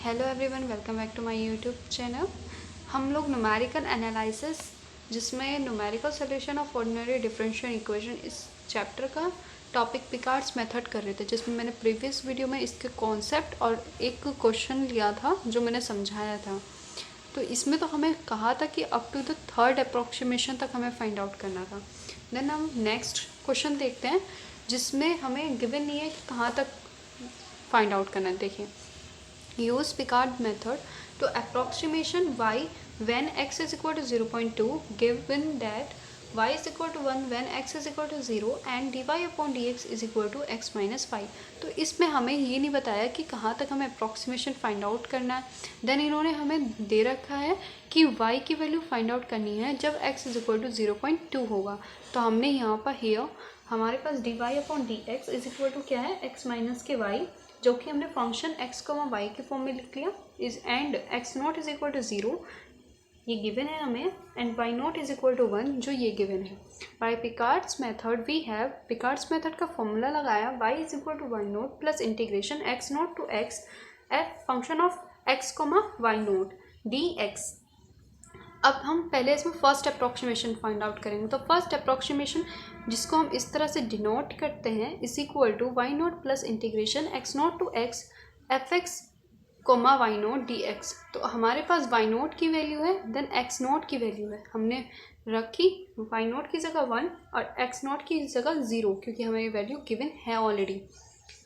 Hello everyone, welcome back to my YouTube channel. हम लोग numerical analysis जिसमें numerical solution of ordinary differential equation इस chapter का topic Picard's method कर रहे थे, जिसमें मैंने प्रीवियस वीडियो में इसके कॉन्सेप्ट और एक क्वेश्चन लिया था जो मैंने समझाया था। तो इसमें तो हमें कहा था कि up to the third approximation तक हमें फाइंड आउट करना था। देन हम नेक्स्ट क्वेश्चन देखते हैं जिसमें हमें गिवन नहीं है कि कहाँ तक फाइंड आउट करना है। देखिए, use Picard method to approximation y when x is equal to 0.2 given that y is equal to 1 when x is equal to 0 and dy upon dx is equal to x minus 5। तो इसमें हमें ये नहीं बताया कि कहाँ तक हमें अप्रॉक्सीमेशन फाइंड आउट करना है। देन इन्होंने हमें दे रखा है कि y की वैल्यू फाइंड आउट करनी है जब x इज इक्वल टू 0.2 होगा। तो हमने यहाँ पर हियर हमारे पास dy upon dx is equal to क्या है, x माइनस के y, जो कि हमने फंक्शन x को y के फॉर्म में लिख लिया, is and x naught is equal to 0 ये गिवन है हमें, and y naught is equal to 1 जो ये गिवन है। By Picard's method we have Picard's method का फॉर्मूला लगाया, y is equal to y naught plus integration x naught to x f function of x y naught dx। अब हम पहले इसमें first approximation find out करेंगे। तो first approximation जिसको हम इस तरह से डिनोट करते हैं is equal to y naught plus integration x naught to x f x comma y naught d x. तो हमारे पास वाई नॉट की वैल्यू है, देन एक्स नॉट की वैल्यू है, हमने रखी वाई नॉट की जगह 1 और एक्स नॉट की जगह 0 क्योंकि हमें ये वैल्यू गिवन है ऑलरेडी,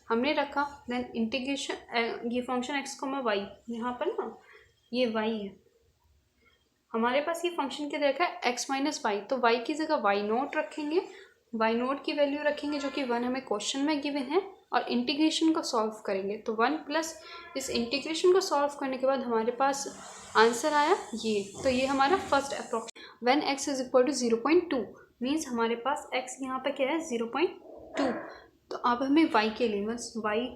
हमने रखा। देन इंटीग्रेशन ये फंक्शन एक्स कोमा वाई, यहाँ पर ना ये वाई है, हमारे पास ये फंक्शन क्या देखा है x माइनस वाई, तो y की जगह y नोट रखेंगे, y नोट की वैल्यू रखेंगे जो कि 1 हमें क्वेश्चन में गिवन है, और इंटीग्रेशन को सॉल्व करेंगे। तो 1 प्लस इस इंटीग्रेशन को सॉल्व करने के बाद हमारे पास आंसर आया ये। तो ये हमारा first approx when x is equal to 0.2 means हमारे पास x यहाँ पर क्या है 0.2। तो अब हमें y के लिए बस y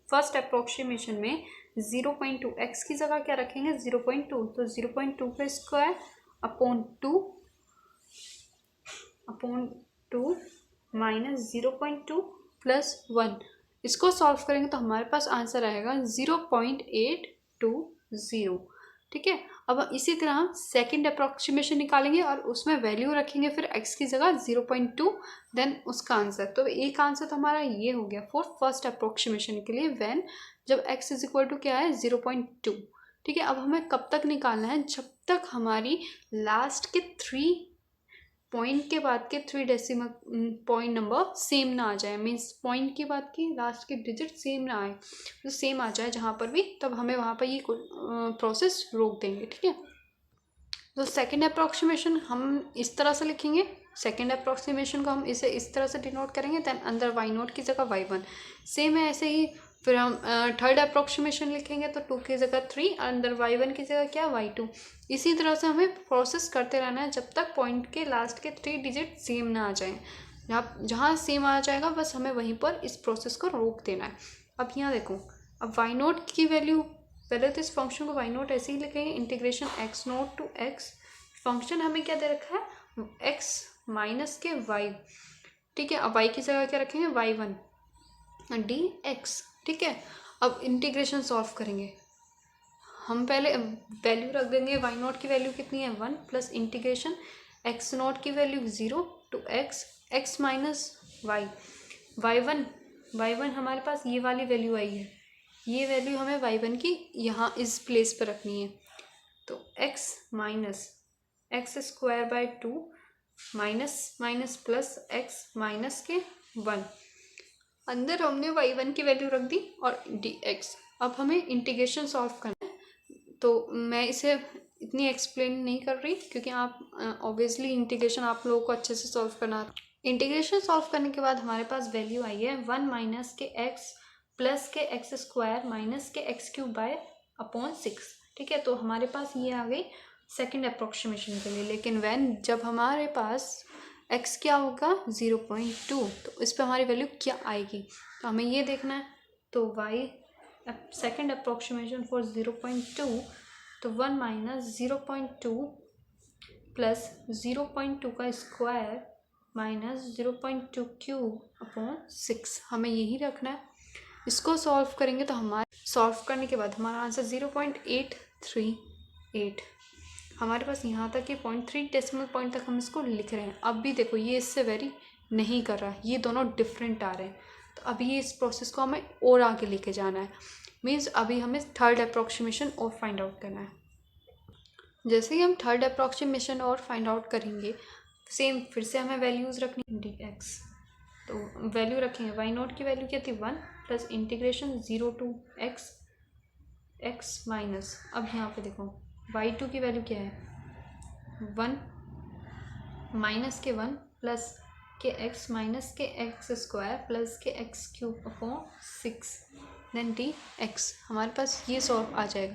फर्स्ट अप्रोक्सीमेशन में 0.2 x की जगह क्या रखेंगे 0.2, तो 0.2 का स्क्वायर अपॉन 2 माइनस 0.2 प्लस 1, इसको सॉल्व करेंगे तो हमारे पास आंसर आएगा 0.820। ठीक है, अब इसी तरह हम सेकेंड अप्रॉक्सीमेशन निकालेंगे और उसमें वैल्यू रखेंगे फिर x की जगह 0.2, देन उसका आंसर। तो एक आंसर तो हमारा ये हो गया फॉर फर्स्ट अप्रॉक्सीमेशन के लिए व्हेन जब x इज इक्वल टू क्या है 0.2। ठीक है, अब हमें कब तक निकालना है, जब तक हमारी लास्ट के 3 पॉइंट के बाद के 3 डेसिमल पॉइंट नंबर सेम ना आ जाए, मीन्स पॉइंट के बाद की लास्ट के डिजिट सेम ना आए, तो सेम आ जाए जहाँ पर भी, तब हमें वहाँ पर ये प्रोसेस रोक देंगे। ठीक है, तो सेकेंड अप्रॉक्सीमेशन हम इस तरह से लिखेंगे, सेकेंड अप्रॉक्सीमेशन को हम इसे इस तरह से डिनोट करेंगे, देन अंदर वाई नोट की जगह y1 सेम है ऐसे ही। फिर हम थर्ड अप्रॉक्सीमेशन लिखेंगे तो 2 की जगह 3, अंदर y1 की जगह क्या y2। इसी तरह से हमें प्रोसेस करते रहना है जब तक पॉइंट के लास्ट के 3 डिजिट सेम ना आ जाए। जहाँ सेम आ जाएगा बस हमें वहीं पर इस प्रोसेस को रोक देना है। अब यहाँ देखो, अब y नोट की वैल्यू, पहले तो इस फंक्शन को y नोट ऐसे ही लिखेंगे, integration x naught to x, function हमें क्या दे रखा है x माइनस के y। ठीक है, अब y की जगह क्या रखेंगे y1 dx। ठीक है, अब इंटीग्रेशन सॉल्व करेंगे, हम पहले वैल्यू रख देंगे, y नोट की वैल्यू कितनी है 1 प्लस इंटीग्रेशन x नोट की value 0 to x minus y, y1 हमारे पास ये वाली वैल्यू आई है, ये वैल्यू हमें y1 की यहाँ इस प्लेस पर रखनी है। तो x minus x square by 2 minus plus x minus के 1, अंदर हमने y1 की वैल्यू रख दी और dx। अब हमें इंटीग्रेशन सॉल्व करना है, तो मैं इसे इतनी एक्सप्लेन नहीं कर रही क्योंकि आप ऑब्वियसली इंटीग्रेशन आप लोगों को अच्छे से सॉल्व करना। इंटीग्रेशन सॉल्व करने के बाद हमारे पास वैल्यू आई है 1 माइनस के x प्लस के एक्स स्क्वायर माइनस के एक्स क्यूब बाय अपॉन 6। ठीक है, तो हमारे पास ये आ गई सेकेंड अप्रॉक्सीमेशन के लिए। लेकिन जब हमारे पास x क्या होगा 0.2, तो इस पर हमारी वैल्यू क्या आएगी, तो हमें ये देखना है। तो y सेकेंड अप्रॉक्सीमेशन फॉर 0.2, तो 1 माइनस 0.2 प्लस 0.2 का स्क्वायर माइनस 0.2 क्यूब अपॉन 6, हमें यही रखना है। इसको सॉल्व करेंगे तो सॉल्व करने के बाद हमारा आंसर 0.838। हमारे पास यहाँ तक कि 0.3 डेसिमल पॉइंट तक हम इसको लिख रहे हैं। अब भी देखो ये इससे वेरी नहीं कर रहा है, ये दोनों डिफरेंट आ रहे हैं। तो अभी ये इस प्रोसेस को हमें और आगे लेके जाना है। मीन्स अभी हमें थर्ड अप्रॉक्सीमेशन और फाइंड आउट करना है। जैसे ही हम थर्ड अप्रॉक्सीमेशन और फाइंड आउट करेंगे, सेम फिर से हमें वैल्यूज़ रखनी dx। तो वैल्यू रखेंगे, वाई नॉट की वैल्यू क्या थी 1 plus integration 0 to x minus, अब यहाँ पे देखो y2 की वैल्यू क्या है 1 माइनस के 1 प्लस के x माइनस के x स्क्वायर प्लस के x cube upon 6 then dx। हमारे पास ये सॉल्व आ जाएगा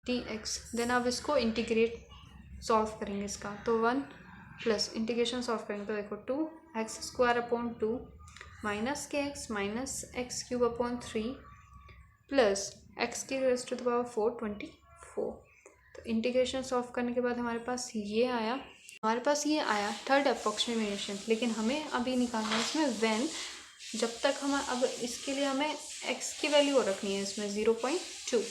dx। देन अब इसको इंटीग्रेट सॉल्व करेंगे इसका, तो 1 प्लस इंटीग्रेशन सॉल्व करेंगे तो देखो 2x स्क्वायर अपॉन 2 माइनस के x minus x cube upon 3 plus x की रेज़ टू द पावर 4 24। तो इंटीग्रेशन सॉल्व करने के बाद हमारे पास ये आया थर्ड अप्रॉक्सीमेशन। लेकिन हमें अभी निकालना है इसमें व्हेन, जब तक हम अब इसके लिए हमें x की वैल्यू रखनी है इसमें 0.2।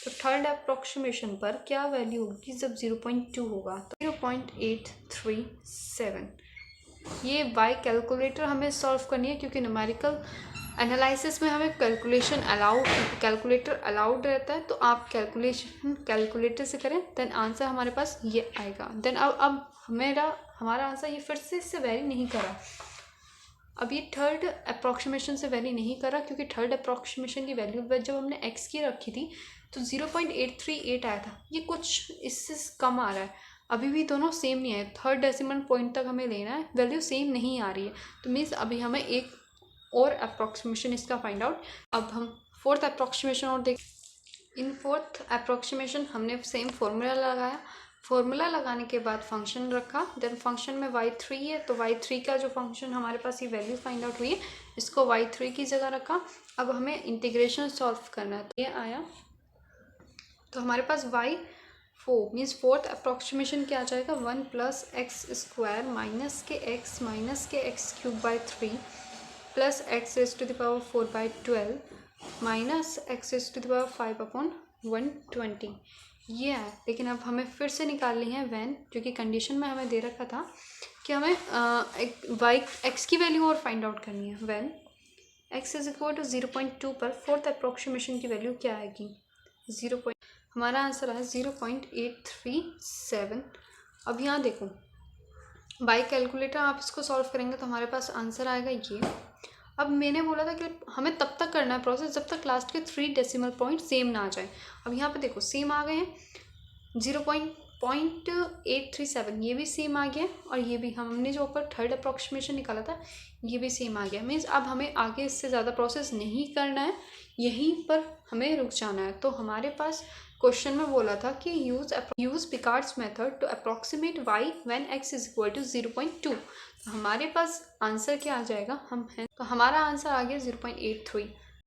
तो थर्ड अप्रॉक्सीमेशन पर क्या वैल्यू होगी जब 0.2 होगा, तो 0.837। ये बाय कैलकुलेटर हमें सॉल्व करनी है, क्योंकि न्यूमेरिकल एनालिसिस में हमें कैलकुलेटर अलाउड रहता है। तो आप कैलकुलेटर से करें, देन आंसर हमारे पास ये आएगा। देन अब हमारा आंसर ये फिर से इससे वेरी नहीं करा। अब ये थर्ड अप्रॉक्सीमेशन से वेरी नहीं करा, क्योंकि थर्ड अप्रॉक्सीमेशन की वैल्यू जब हमने x की रखी थी तो 0.838 आया था। ये कुछ इससे कम आ रहा है, अभी भी दोनों सेम नहीं है। थर्ड डेसिमल पॉइंट तक हमें लेना है, वैल्यू सेम नहीं आ रही है। तो मीन्स अभी हमें एक और अप्रॉक्सीमेशन इसका फाइंड आउट। अब हम फोर्थ अप्रॉक्सीमेशन और देख। इन फोर्थ अप्रॉक्सीमेशन हमने सेम फॉर्मूला लगाया, फॉर्मूला लगाने के बाद फंक्शन रखा। देन फंक्शन में y3 है, तो y3 का जो फंक्शन हमारे पास ये वैल्यू फाइंड आउट हुई है, इसको y3 की जगह रखा। अब हमें इंटीग्रेशन सॉल्व करना है, तो ये आया। तो हमारे पास y4 मीन्स फोर्थ अप्रॉक्सीमेशन क्या आ जाएगा 1 प्लस एक्स स्क्वायर माइनस के x माइनस के x cube by 3 plus x raise to the power 4 by 12 minus x raise to the power 5 upon 120। ये है। लेकिन अब हमें फिर से निकालनी है व्हेन, जो कि कंडीशन में हमें दे रखा था कि हमें x की वैल्यू और फाइंड आउट करनी है। When x is equal to 0.2 पर फोर्थ अप्रॉक्सीमेशन की वैल्यू क्या आएगी हमारा आंसर है 0.837। अब यहाँ देखो बाय कैलकुलेटर आप इसको सॉल्व करेंगे तो हमारे पास आंसर आएगा ये। अब मैंने बोला था कि हमें तब तक करना है प्रोसेस जब तक लास्ट के 3 डेसिमल पॉइंट सेम ना आ जाए। अब यहाँ पे देखो सेम आ गए हैं, 0.837 ये भी सेम आ गया, और ये भी हमने जो ऊपर थर्ड अप्रॉक्सीमेशन निकाला था ये भी सेम आ गया। मीन्स अब हमें आगे इससे ज़्यादा प्रोसेस नहीं करना है, यहीं पर हमें रुक जाना है। तो हमारे पास क्वेश्चन में बोला था कि use Picard's method to approximate y when x is equal to 0.2। तो हमारे पास आंसर क्या आ जाएगा, तो हमारा आंसर आ गया 0.83।